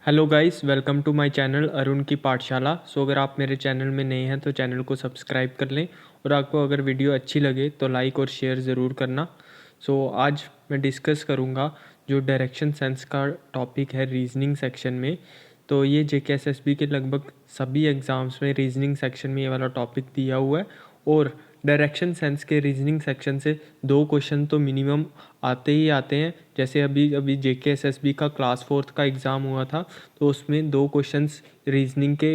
Hello guys, welcome to my channel Arun की पाठशाला। अगर आप मेरे चैनल में नए हैं तो चैनल को सब्सक्राइब कर लें और आपको अगर वीडियो अच्छी लगे तो लाइक और शेयर ज़रूर करना। आज मैं डिस्कस करूँगा जो डायरेक्शन सेंस का टॉपिक है रीजनिंग सेक्शन में। तो ये जेकेएसएसबी के लगभग सभी एग्ज़ाम्स में रीजनिंग सेक्शन में ये वाला टॉपिक दिया हुआ है और डायरेक्शन सेंस के रीजनिंग सेक्शन से 2 क्वेश्चन तो मिनिमम आते ही आते हैं। जैसे अभी अभी जेकेएसएसबी का क्लास 4th का एग्ज़ाम हुआ था तो उसमें 2 क्वेश्चंस रीजनिंग के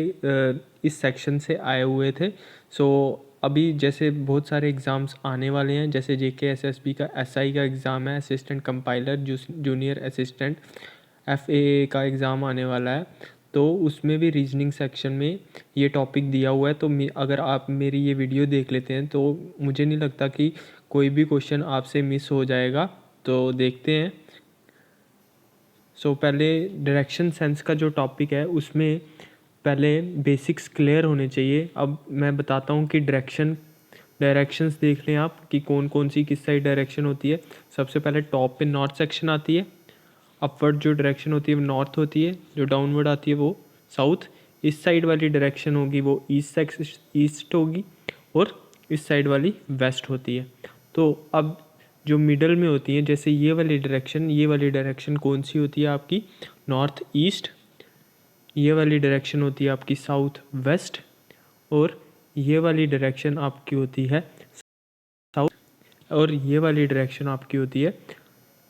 इस सेक्शन से आए हुए थे। अभी जैसे बहुत सारे एग्ज़ाम्स आने वाले हैं, जैसे जेकेएसएसबी का एसआई का एग्ज़ाम है, assistant compiler junior assistant, FAA का एग्ज़ाम आने वाला है। तो उसमें भी रीजनिंग सेक्शन में ये टॉपिक दिया हुआ है। तो अगर आप मेरी ये वीडियो देख लेते हैं तो मुझे नहीं लगता कि कोई भी क्वेश्चन आपसे मिस हो जाएगा। तो देखते हैं। पहले डायरेक्शन सेंस का जो टॉपिक है उसमें पहले बेसिक्स क्लियर होने चाहिए। अब मैं बताता हूँ कि डायरेक्शंस देख लें आप कि कौन कौन सी किस साइड डायरेक्शन होती है। सबसे पहले टॉप पे नॉर्थ सेक्शन आती है, अपवर्ड जो डायरेक्शन होती है वो नॉर्थ होती है, जो डाउनवर्ड आती है वो साउथ। इस साइड वाली डायरेक्शन होगी वो ईस्ट होगी और इस साइड वाली वेस्ट होती है। तो अब जो मिडल में होती है, जैसे ये वाली डायरेक्शन कौन सी होती है आपकी? North east. ये वाली डायरेक्शन होती है आपकी साउथ वेस्ट और ये वाली डायरेक्शन आपकी होती है साउथ और ये वाली डायरेक्शन आपकी होती है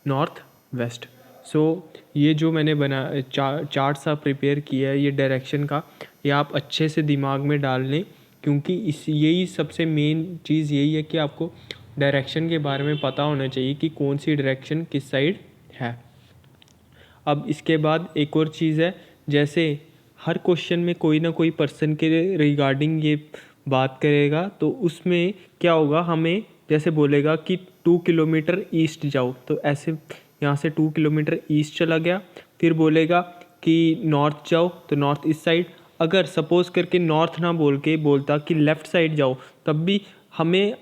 नॉर्थ वेस्ट। ये जो मैंने चार्ट सा प्रिपेयर किया है ये डायरेक्शन का, ये आप अच्छे से दिमाग में डाल लें, क्योंकि यही सबसे मेन चीज़ यही है कि आपको डायरेक्शन के बारे में पता होना चाहिए कि कौन सी डायरेक्शन किस साइड है। अब इसके बाद एक और चीज़ है, जैसे हर क्वेश्चन में कोई ना कोई पर्सन के रिगार्डिंग ये बात करेगा, तो उसमें क्या होगा, हमें जैसे बोलेगा कि 2 किलोमीटर ईस्ट जाओ, तो ऐसे यहाँ से 2 किलोमीटर ईस्ट चला गया। फिर बोलेगा कि नॉर्थ जाओ, तो नॉर्थ इस साइड। अगर सपोज़ करके नॉर्थ ना बोल के बोलता कि लेफ़्ट साइड जाओ, तब भी हमें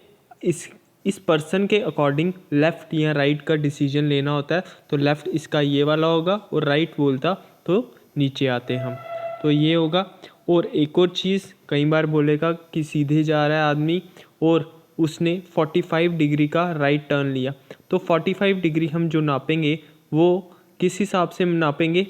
इस पर्सन के अकॉर्डिंग लेफ़्ट या राइट का डिसीजन लेना होता है। तो लेफ़्ट इसका ये वाला होगा और राइट बोलता तो नीचे आते हम, तो ये होगा। और एक और चीज़, कई बार बोलेगा कि सीधे जा रहा है आदमी और उसने 45 डिग्री का राइट टर्न लिया, तो 45 डिग्री हम जो नापेंगे वो किस हिसाब से नापेंगे?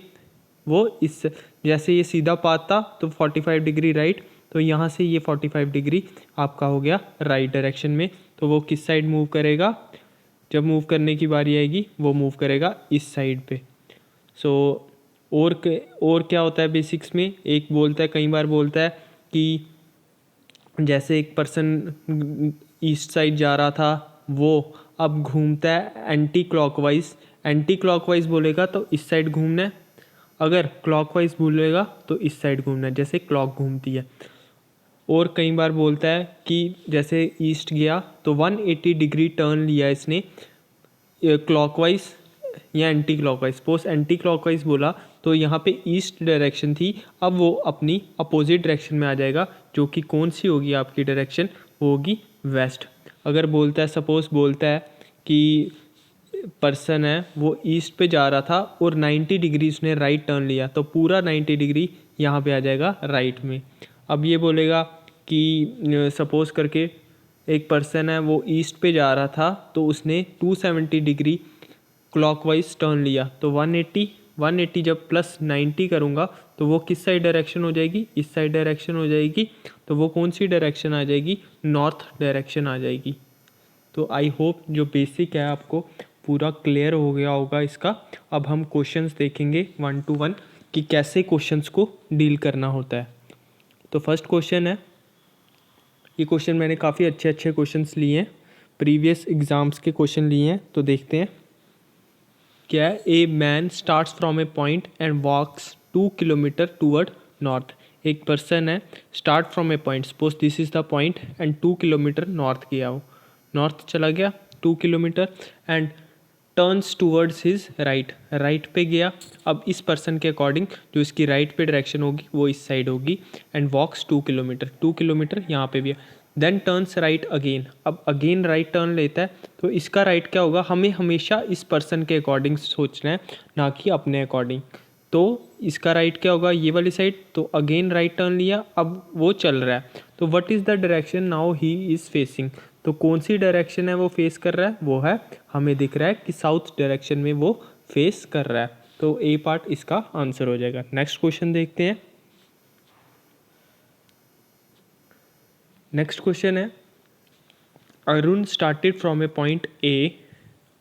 वो इस, जैसे ये सीधा पाथ था तो 45 डिग्री राइट, तो यहाँ से ये 45 डिग्री आपका हो गया राइट डायरेक्शन में। तो वो किस साइड मूव करेगा? जब मूव करने की बारी आएगी वो मूव करेगा इस साइड पे। और क्या होता है बेसिक्स में, एक बोलता है, कई बार बोलता है कि जैसे एक पर्सन ईस्ट साइड जा रहा था, वो अब घूमता है एंटी क्लॉकवाइज बोलेगा तो इस साइड घूमना है, अगर क्लॉकवाइज बोलेगा तो इस साइड घूमना है, जैसे क्लॉक घूमती है। और कई बार बोलता है कि जैसे ईस्ट गया तो 180 डिग्री टर्न लिया इसने, क्लॉकवाइज या anti clockwise. Suppose anti clockwise बोला तो यहाँ पे ईस्ट डायरेक्शन थी, अब वो अपनी अपोजिट डायरेक्शन में आ जाएगा, जो कि कौन सी होगी आपकी डायरेक्शन? वो होगी वेस्ट। अगर बोलता है, सपोज बोलता है कि पर्सन है वो ईस्ट पे जा रहा था और 90 डिग्री उसने राइट टर्न लिया, तो पूरा 90 डिग्री यहाँ पे आ जाएगा राइट में। अब ये बोलेगा कि सपोज़ करके एक पर्सन है वो ईस्ट पे जा रहा था तो उसने 270 डिग्री क्लॉकवाइज टर्न लिया, तो 180 जब प्लस 90 करूँगा तो वो किस साइड डायरेक्शन हो जाएगी? इस साइड डायरेक्शन हो जाएगी। तो वो कौन सी डायरेक्शन आ जाएगी? नॉर्थ डायरेक्शन आ जाएगी। तो आई होप जो बेसिक है आपको पूरा क्लियर हो गया होगा इसका। अब हम क्वेश्चंस देखेंगे 1 to 1 कि कैसे क्वेश्चंस को डील करना होता है। तो फर्स्ट क्वेश्चन है, ये क्वेश्चन मैंने काफ़ी अच्छे क्वेश्चंस लिए हैं, प्रीवियस एग्ज़ाम्स के क्वेश्चन लिए हैं, तो देखते हैं क्या है। A man starts from a point and walks 2 kilometre toward north. एक पर्सन है, start from a point, suppose this is the point and 2 kilometre north गया, वो नॉर्थ चला गया 2 kilometre and turns towards his right पे गया। अब इस पर्सन के अकॉर्डिंग जो इसकी राइट पे डायरेक्शन होगी वो इस साइड होगी एंड वॉक्स 2 किलोमीटर यहाँ पे भी है। देन टर्न्स राइट अगेन, अब अगेन राइट टर्न लेता है, तो इसका राइट क्या होगा? हमें हमेशा इस पर्सन के अकॉर्डिंग सोचना है, ना कि अपने अकॉर्डिंग। तो इसका राइट क्या होगा, ये वाली साइड, तो अगेन राइट टर्न लिया, अब वो चल रहा है, तो what is the direction now he is facing, तो कौन सी डायरेक्शन है वो फेस कर रहा है, वो है, हमें दिख रहा है कि साउथ डायरेक्शन में वो फेस कर रहा है, तो ए पार्ट इसका आंसर हो जाएगा। नेक्स्ट क्वेश्चन देखते हैं। नेक्स्ट क्वेश्चन है, Arun started from a point A,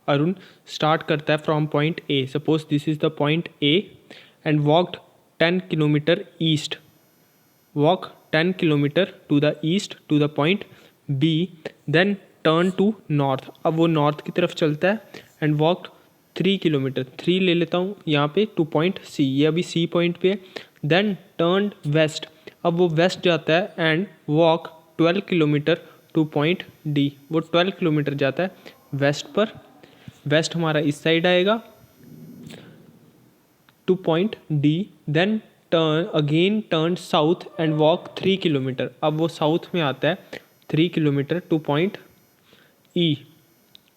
Arun start करता है from point A, suppose this is the point A and walked 10 kilometre east, walk 10 kilometre to the east to the point B, then turn to north, अब वो north की तरफ चलता है and walked 3 kilometre, 3 ले लेता हूँ यहाँ पे, टू पॉइंट सी, ये अभी सी पॉइंट पे है, देन टर्न वेस्ट, अब वो वेस्ट जाता है and walk 12 kilometre to point D, वो 12 किलोमीटर जाता है वेस्ट पर, वेस्ट हमारा इस साइड आएगा to point D, then turn south and walk 3 kilometre, अब वो साउथ में आता है 3 किलोमीटर टू पॉइंट ई,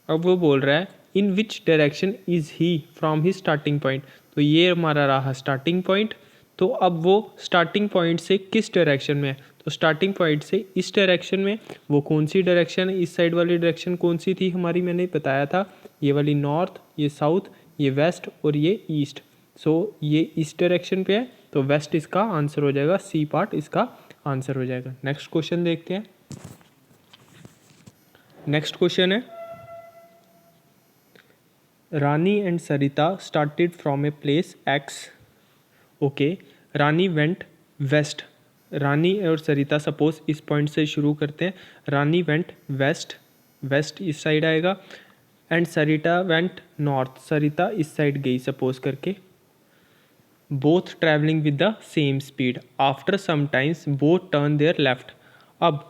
अब वो बोल रहा है in which direction is he from he starting point, तो ये हमारा रहा स्टार्टिंग पॉइंट, तो अब वो स्टार्टिंग पॉइंट से किस डायरेक्शन में है, तो स्टार्टिंग पॉइंट से इस डायरेक्शन में, वो कौन सी डायरेक्शन है, इस साइड वाली डायरेक्शन कौन सी थी हमारी, मैंने बताया था, ये वाली नॉर्थ, ये साउथ, ये वेस्ट और ये ईस्ट, सो ये इस डायरेक्शन पे है, तो वेस्ट इसका आंसर हो जाएगा, सी पार्ट इसका आंसर हो जाएगा। नेक्स्ट क्वेश्चन देखते हैं। नेक्स्ट क्वेश्चन है, Rani and Sarita started from a place X, okay, Rani went west, Rani और सरिता सपोज इस पॉइंट से शुरू करते हैं, रानी वेंट वेस्ट, वेस्ट इस साइड आएगा, and Sarita went north, Sarita इस साइड गई सपोज करके, both travelling with the same speed, after some times both turn their left, अब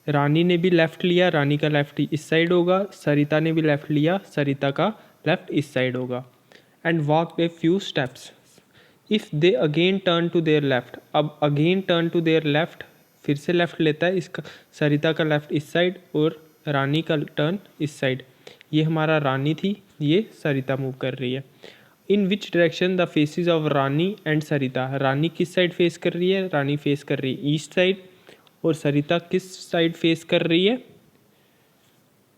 रानी ने भी लेफ़्ट लिया, रानी का लेफ़्ट इस साइड होगा, सरिता ने भी लेफ़्ट लिया, सरिता का लेफ़्ट इस साइड होगा, and walk a few steps, if they again turn to their left, अब again turn to their left, फिर से लेफ़्ट लेता है, इसका सरिता का लेफ़्ट इस साइड और रानी का टर्न इस साइड, ये हमारा रानी थी, ये सरिता मूव कर रही है, in which direction the faces of Rani and Sarita, Rani किस साइड फेस कर रही है, रानी फेस कर रही है ईस्ट साइड, और सरिता किस साइड फेस कर रही है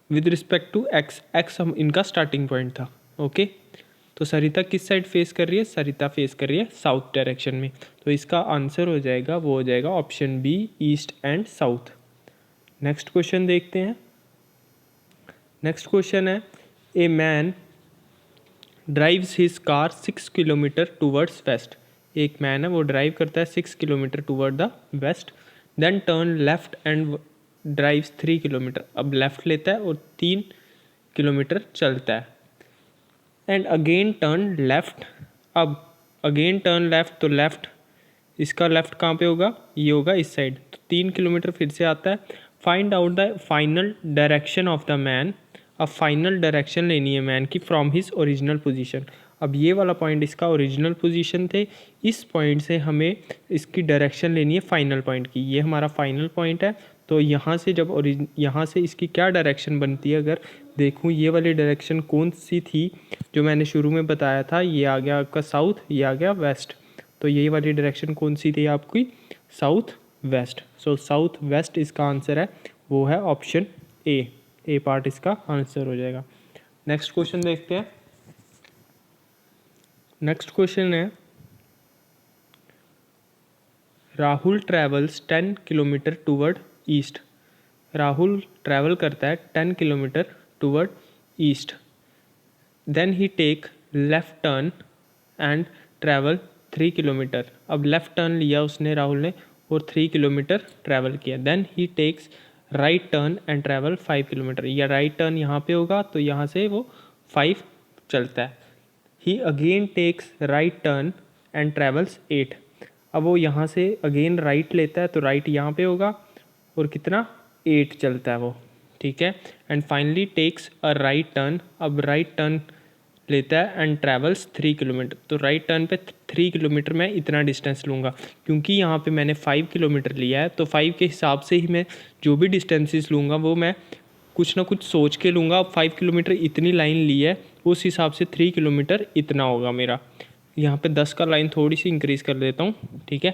with respect to X, X हम इनका स्टार्टिंग पॉइंट था, ओके, तो सरिता किस साइड फेस कर रही है, सरिता फेस कर रही है साउथ डायरेक्शन में, तो इसका आंसर हो जाएगा, वो हो जाएगा option B, east and south. Next question देखते हैं। नेक्स्ट क्वेश्चन है, a man drives his car 6 kilometre towards west, एक मैन है वो ड्राइव करता है 6 kilometre toward the west, then turn left and drives 3 kilometre, अब लेफ्ट लेता है और 3 किलोमीटर चलता है, एंड अगेन टर्न लेफ्ट, अब अगेन टर्न लेफ्ट, तो लेफ्ट इसका लेफ्ट कहाँ पे होगा, ये होगा इस साइड, तो 3 किलोमीटर फिर से आता है, find out the final direction of the man, अब फाइनल डायरेक्शन लेनी है मैन की फ्रॉम हिज ओरिजिनल पोजीशन, अब ये वाला पॉइंट इसका ओरिजिनल पोजीशन थे, इस पॉइंट से हमें इसकी डायरेक्शन लेनी है फाइनल पॉइंट की, ये हमारा फाइनल पॉइंट है, तो यहाँ से जब यहाँ से इसकी क्या डायरेक्शन बनती है, अगर देखूँ ये वाली डायरेक्शन कौन सी थी जो मैंने शुरू में बताया था, ये आ गया आपका साउथ, ये आ गया वेस्ट, तो यही वाली डायरेक्शन कौन सी थी आपकी, south west, so south west इसका आंसर है, वो है ऑप्शन ए पार्ट इसका आंसर हो जाएगा। नेक्स्ट क्वेश्चन देखते हैं। नेक्स्ट क्वेश्चन है, Rahul travels 10 kilometre toward east, Rahul travel करता है 10 kilometre toward east, then he take left turn and travel 3 kilometre, अब लेफ़्ट टर्न लिया उसने राहुल ने और 3 किलोमीटर ट्रैवल किया, then he takes right turn and travel 5 kilometre, या राइट टर्न यहाँ पे होगा तो यहाँ से वो 5 चलता है, he again takes right turn and travels 8, अब वो यहाँ से अगेन राइट लेता है तो राइट यहाँ पे होगा और कितना 8 चलता है वो, ठीक है, and finally takes a right turn, अब राइट टर्न लेता है एंड ट्रैवल्स 3 किलोमीटर, तो राइट टर्न पे 3 किलोमीटर मैं इतना डिस्टेंस लूँगा, क्योंकि यहाँ पे मैंने 5 किलोमीटर लिया है, तो 5 के हिसाब से ही मैं जो भी डिस्टेंसेस लूँगा वो मैं कुछ ना कुछ सोच के लूँगा, अब 5 किलोमीटर इतनी लाइन ली है उस हिसाब से 3 किलोमीटर इतना होगा मेरा, यहाँ पे 10 का लाइन थोड़ी सी इंक्रीज़ कर देता हूँ, ठीक है,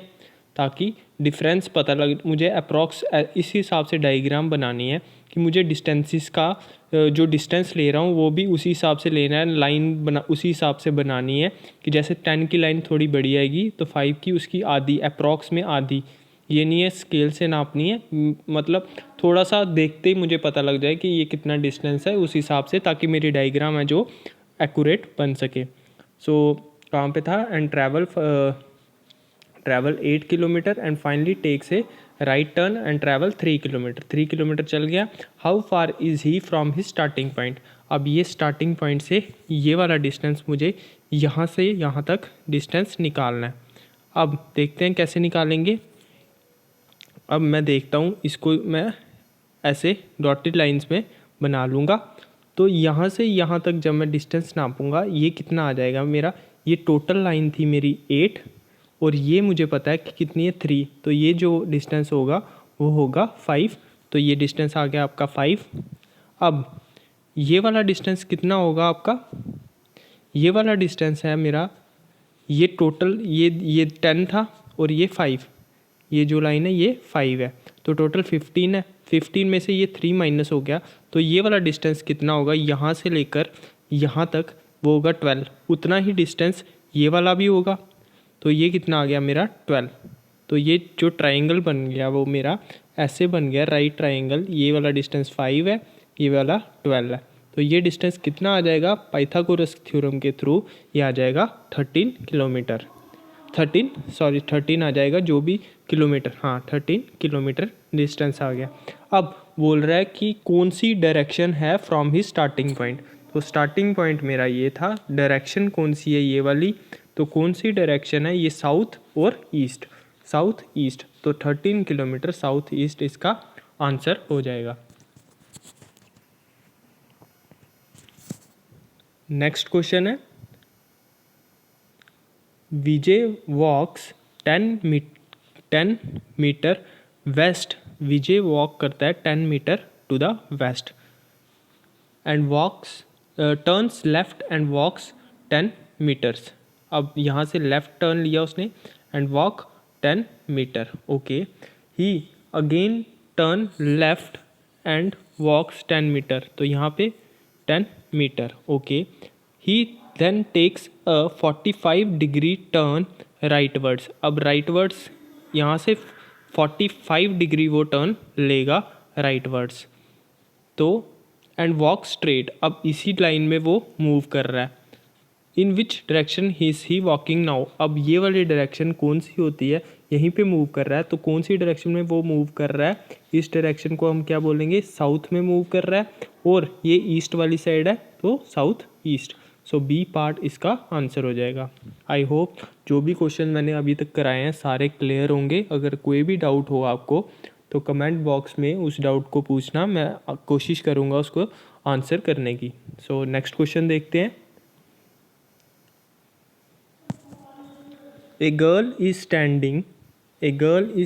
ताकि डिफरेंस पता लगे मुझे। अप्रॉक्स इस हिसाब से डायग्राम बनानी है कि मुझे डिस्टेंसेस का जो डिस्टेंस ले रहा हूँ वो भी उसी हिसाब से लेना है, लाइन बना उसी हिसाब से बनानी है कि जैसे 10 की लाइन थोड़ी बड़ी आएगी तो 5 की उसकी आधी, अप्रॉक्स में आधी। ये नहीं है स्केल से नापनी है, मतलब थोड़ा सा देखते ही मुझे पता लग जाए कि ये कितना डिस्टेंस है उस हिसाब से, ताकि मेरी डायग्राम है जो एक्यूरेट बन सके। सो कहाँ पे था, and travel 8 kilometre and finally takes a right turn and travel 3 kilometre. 3 kilometre चल गया। How far is he from his starting point. अब ये स्टार्टिंग पॉइंट से ये वाला डिस्टेंस मुझे यहाँ से यहाँ तक डिस्टेंस निकालना है। अब देखते हैं कैसे निकालेंगे। अब मैं देखता हूँ, इसको मैं ऐसे डॉटेड लाइंस में बना लूँगा। तो यहाँ से यहाँ तक जब मैं डिस्टेंस नापूंगा ये कितना आ जाएगा मेरा, ये टोटल लाइन थी मेरी 8 और ये मुझे पता है कि कितनी है 3, तो ये जो डिस्टेंस होगा वो होगा 5। तो ये डिस्टेंस आ गया आपका 5। अब ये वाला डिस्टेंस कितना होगा आपका, ये वाला डिस्टेंस है मेरा, ये टोटल ये 10 था और ये 5, ये जो लाइन है ये 5 है, तो टोटल 15 है। 15 में से ये 3 माइनस हो गया, तो ये वाला डिस्टेंस कितना होगा यहाँ से लेकर यहाँ तक, वो होगा 12। उतना ही डिस्टेंस ये वाला भी होगा, तो ये कितना आ गया मेरा 12। तो ये जो ट्राइंगल बन गया वो मेरा ऐसे बन गया राइट ट्राइंगल। ये वाला डिस्टेंस 5 है, ये वाला 12 है, तो ये डिस्टेंस कितना आ जाएगा पाइथागोरस थ्योरम के थ्रू, ये आ जाएगा 13 किलोमीटर। 13 आ जाएगा जो भी किलोमीटर, हाँ 13 किलोमीटर डिस्टेंस आ गया। अब बोल रहा है कि कौन सी डायरेक्शन है फ्रॉम ही स्टार्टिंग पॉइंट। तो स्टार्टिंग पॉइंट मेरा ये था, डायरेक्शन कौन सी है, ये वाली। तो कौन सी डायरेक्शन है, ये साउथ और ईस्ट, साउथ ईस्ट। तो 13 किलोमीटर साउथ ईस्ट इसका आंसर हो जाएगा। नेक्स्ट क्वेश्चन है, Vijay walks 10 metre west. Vijay walk करता है 10 metre to the west and walks turns left and walks 10 metres. अब यहाँ से लेफ्ट टर्न लिया उसने and walk 10 metre, okay. He again turn left and walks 10 metre, तो यहाँ पे 10 metre, okay. He then takes a 45 degree turn राइटवर्ड्स। अब राइटवर्ड्स यहाँ से 45 डिग्री वो टर्न लेगा राइटवर्ड्स, तो एंड वॉक स्ट्रेट। अब इसी लाइन में वो मूव कर रहा है। In which direction is he walking now. अब ये वाली डायरेक्शन कौन सी होती है, यहीं पे मूव कर रहा है, तो कौन सी डायरेक्शन में वो मूव कर रहा है, इस डायरेक्शन को हम क्या बोलेंगे, साउथ में मूव कर रहा है, और ये ईस्ट वाली साइड है तो साउथ ईस्ट। सो बी पार्ट इसका आंसर हो जाएगा। आई होप जो भी क्वेश्चन मैंने अभी तक कराए हैं सारे क्लियर होंगे। अगर कोई भी डाउट हो आपको तो कमेंट बॉक्स में उस डाउट को पूछना, मैं कोशिश करूँगा उसको आंसर करने की। सो नेक्स्ट क्वेश्चन देखते हैं। A girl is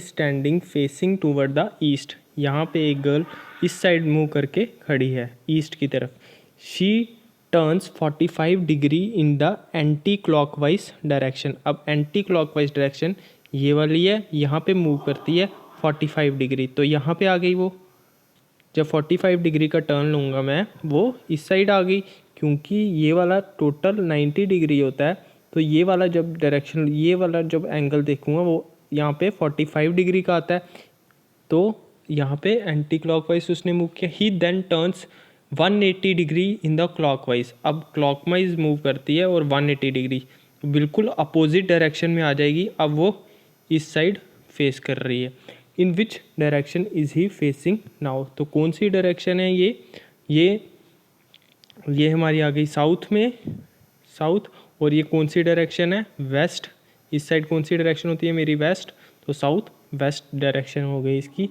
standing facing toward the east। यहाँ पे एक गर्ल इस साइड मूव करके खड़ी है ईस्ट की तरफ। She turns 45 degree in the anti clockwise direction. अब एंटी क्लॉकवाइज डायरेक्शन ये वाली है, यहाँ पे मूव करती है 45 डिग्री, तो यहाँ पे आ गई वो। जब 45 डिग्री का टर्न लूँगा मैं, वो इस साइड आ गई, क्योंकि ये वाला टोटल 90 डिग्री होता है, तो ये वाला जब डायरेक्शन, ये वाला जब एंगल देखूँगा वो यहाँ पे 45 डिग्री का आता है, तो यहाँ पे एंटी क्लॉकवाइज उसने मूव किया। He then turns 180 degree in the clockwise. अब क्लॉकवाइज मूव करती है और 180 डिग्री बिल्कुल अपोजिट डायरेक्शन में आ जाएगी। अब वो इस साइड फेस कर रही है। In which direction is he facing now. तो कौन सी डायरेक्शन है ये हमारी आ गई साउथ में, साउथ। और ये कौन सी डायरेक्शन है, वेस्ट। इस साइड कौन सी डायरेक्शन होती है मेरी, वेस्ट, तो साउथ वेस्ट डायरेक्शन हो गई इसकी।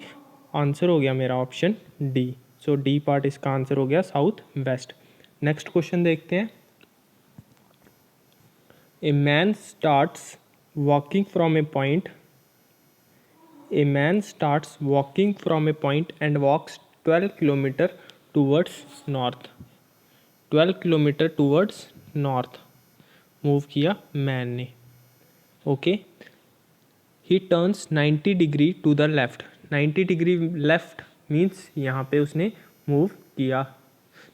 आंसर हो गया मेरा ऑप्शन डी। सो डी पार्ट इसका आंसर हो गया साउथ वेस्ट। नेक्स्ट क्वेश्चन देखते हैं। ए man starts walking from a point. A man starts walking from a point and walks 12 kilometer towards north. 12 kilometer towards north. Move किया man ने। Okay, he turns 90 degree to the left. 90 degree left means यहाँ पे उसने move किया।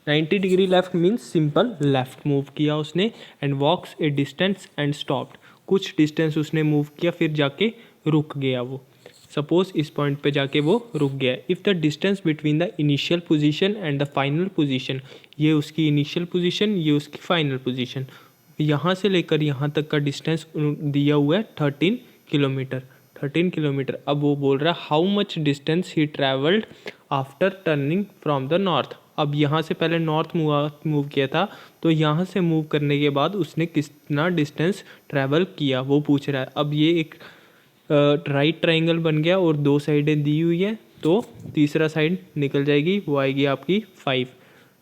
90 degree left means simple left move किया उसने। And walks a distance and stopped. कुछ distance उसने मूव किया फिर जाके रुक गया वो। सपोज इस पॉइंट पे जाके वो रुक गया। If the distance between the initial position and the final position, ये उसकी इनिशियल पोजीशन, ये उसकी फाइनल पोजीशन, यहाँ से लेकर यहाँ तक का डिस्टेंस दिया हुआ है 13 किलोमीटर। 13 किलोमीटर। अब वो बोल रहा है how much distance he travelled after turning from the north. अब यहाँ से पहले नॉर्थ मूव किया था, तो यहाँ से मूव करने के बाद उसने कितना डिस्टेंस ट्रैवल किया वो पूछ रहा है। अब ये एक राइट ट्राइंगल बन गया और दो साइडें दी हुई है, तो तीसरा साइड निकल जाएगी, वो आएगी आपकी 5।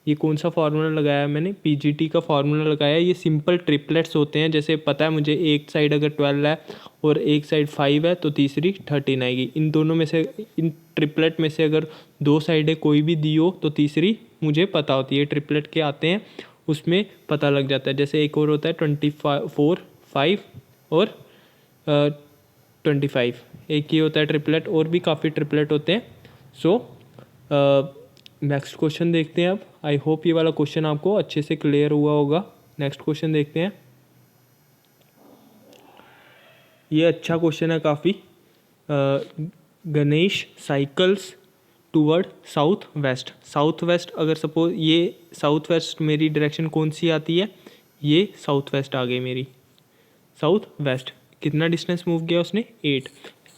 ये कौन सा फार्मूला लगाया है मैंने? पीजीटी का फार्मूला लगाया है। ये सिंपल ट्रिपलेट्स होते हैं, जैसे पता है मुझे एक साइड अगर 12 है और एक साइड 5 है तो तीसरी 13 आएगी। इन दोनों में से, इन ट्रिपलेट में से अगर दो साइडें कोई भी दी हो तो तीसरी मुझे पता होती है। ट्रिपलेट के आते हैं उसमें पता लग जाता है। जैसे एक और होता है 24, 5 और 25, एक ही होता है ट्रिपलेट। और भी काफ़ी ट्रिपलेट होते हैं। सो नेक्स्ट क्वेश्चन देखते हैं अब। आई होप ये वाला क्वेश्चन आपको अच्छे से क्लियर हुआ होगा। नेक्स्ट क्वेश्चन देखते हैं। ये अच्छा क्वेश्चन है काफ़ी। Ganesh cycles toward south west. South waste, अगर सपोज ये साउथ वेस्ट मेरी डायरेक्शन कौन सी आती है? ये साउथ वेस्ट आ गई मेरी। साउथ वेस्ट कितना डिस्टेंस मूव किया उसने? 8।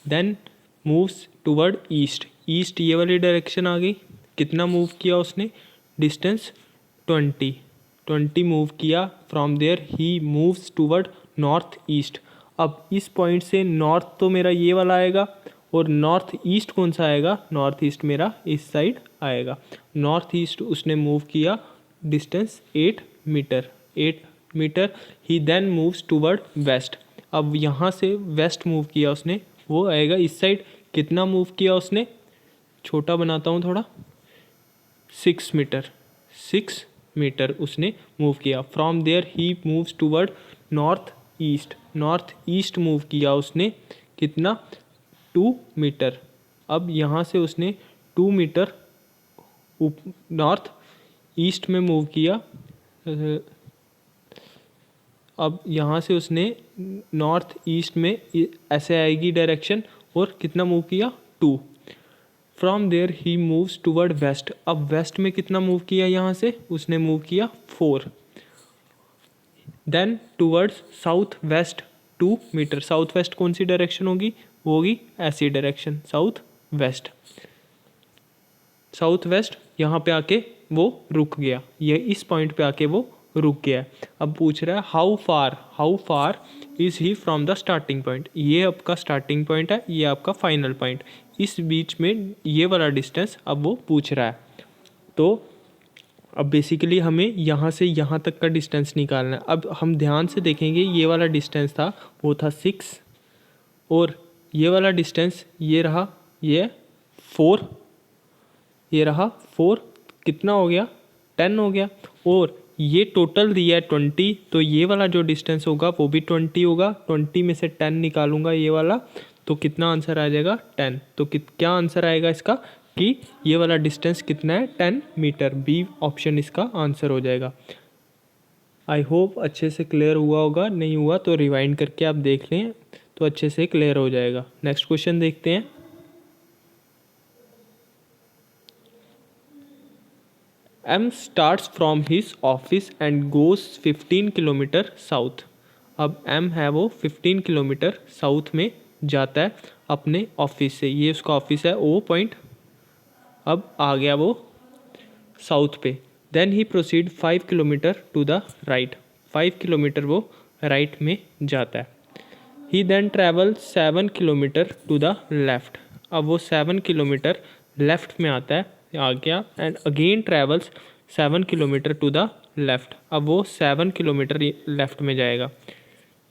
Then moves toward east. East ये वाली डायरेक्शन आ गई। कितना मूव किया उसने? डिस्टेंस 20 मूव किया। From there he moves toward north east. अब इस पॉइंट से नॉर्थ तो मेरा ये वाला आएगा, और नॉर्थ ईस्ट कौन सा आएगा? नॉर्थ ईस्ट मेरा इस साइड आएगा। नॉर्थ ईस्ट उसने मूव किया डिस्टेंस 8 मीटर। 8 मीटर। ही देन मूव्स टूवर्ड वेस्ट। अब यहाँ से वेस्ट मूव किया उसने, वो आएगा इस साइड। कितना मूव किया उसने? छोटा बनाता हूँ थोड़ा, 6 मीटर। 6 मीटर उसने मूव किया। From there he moves toward north east. North east move किया उसने कितना? 2 मीटर। अब यहाँ से उसने 2 मीटर नॉर्थ ईस्ट में मूव किया। अब यहाँ से उसने नॉर्थ ईस्ट में ऐसे आएगी डायरेक्शन, और कितना मूव किया? 2। From there he moves toward west. अब वेस्ट में कितना मूव किया? यहाँ से उसने मूव किया 4। Then towards south west 2 metre. South west कौन सी डायरेक्शन होगी? वो होगी ऐसी direction, south west. South west यहाँ पे आके वो रुक गया। ये इस पॉइंट पे आके वो रुक गया। अब पूछ रहा है how far is he from the starting point. ये आपका स्टार्टिंग पॉइंट है, ये आपका फाइनल पॉइंट। इस बीच में ये वाला डिस्टेंस अब वो पूछ रहा है। तो अब बेसिकली हमें यहाँ से यहाँ तक का डिस्टेंस निकालना है। अब हम ध्यान से देखेंगे, ये वाला डिस्टेंस था वो था 6, और ये वाला डिस्टेंस ये रहा, ये 4, ये रहा 4। कितना हो गया? 10 हो गया। और ये टोटल दिया है 20, तो ये वाला जो डिस्टेंस होगा वो भी 20 होगा। 20 में से 10 निकालूंगा ये वाला, तो कितना आंसर आ जाएगा? 10। तो क्या आंसर आएगा इसका कि ये वाला डिस्टेंस कितना है? 10 मीटर। बी ऑप्शन इसका आंसर हो जाएगा। आई होप अच्छे से क्लियर हुआ होगा। नहीं हुआ तो रिवाइंड करके आप देख लें, तो अच्छे से क्लियर हो जाएगा। नेक्स्ट क्वेश्चन देखते हैं। M starts from his office and goes 15 kilometre south. अब M है वो 15 किलोमीटर साउथ में जाता है अपने ऑफिस से। ये उसका ऑफिस है O पॉइंट। अब आ गया वो साउथ पे। Then he proceed 5 kilometre to the right. 5 kilometre वो राइट में जाता है। He then travel 7 kilometre to the left. अब वो 7 किलोमीटर लेफ़्ट में आता है, आ गया। And again travels 7 kilometre to the left. अब वो 7 किलोमीटर लेफ़्ट में जाएगा।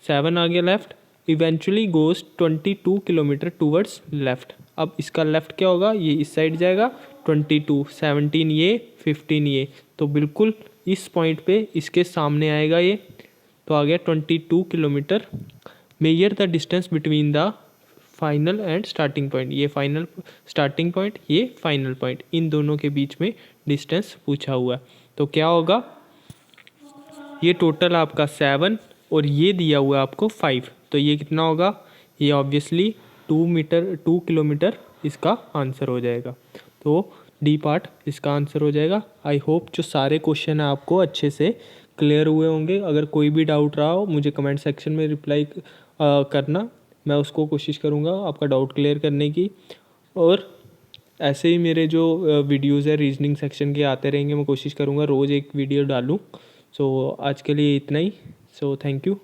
7 आ गया left. Eventually goes 22 kilometre towards left. अब इसका लेफ़्ट क्या होगा? ये इस साइड जाएगा। 22, 17 ये, 15 ये, तो बिल्कुल इस पॉइंट पे इसके सामने आएगा ये। तो आ गया 22 kilometre. Measure the distance between the final and starting point, ये फाइनल स्टार्टिंग पॉइंट, ये फाइनल पॉइंट, इन दोनों के बीच में डिस्टेंस पूछा हुआ है। तो क्या होगा, ये टोटल आपका 7 और ये दिया हुआ है आपको 5, तो ये कितना होगा, ये ऑब्वियसली 2 किलोमीटर इसका आंसर हो जाएगा। तो डी पार्ट इसका आंसर हो जाएगा। आई होप जो सारे क्वेश्चन हैं आपको अच्छे से क्लियर हुए होंगे। अगर कोई भी डाउट रहा हो मुझे कमेंट सेक्शन में रिप्लाई करना, मैं उसको कोशिश करूँगा आपका डाउट क्लियर करने की। और ऐसे ही मेरे जो वीडियोज़ है रीजनिंग सेक्शन के आते रहेंगे, मैं कोशिश करूँगा रोज़ एक वीडियो डालूँ। सो आज के लिए इतना ही। So thank you.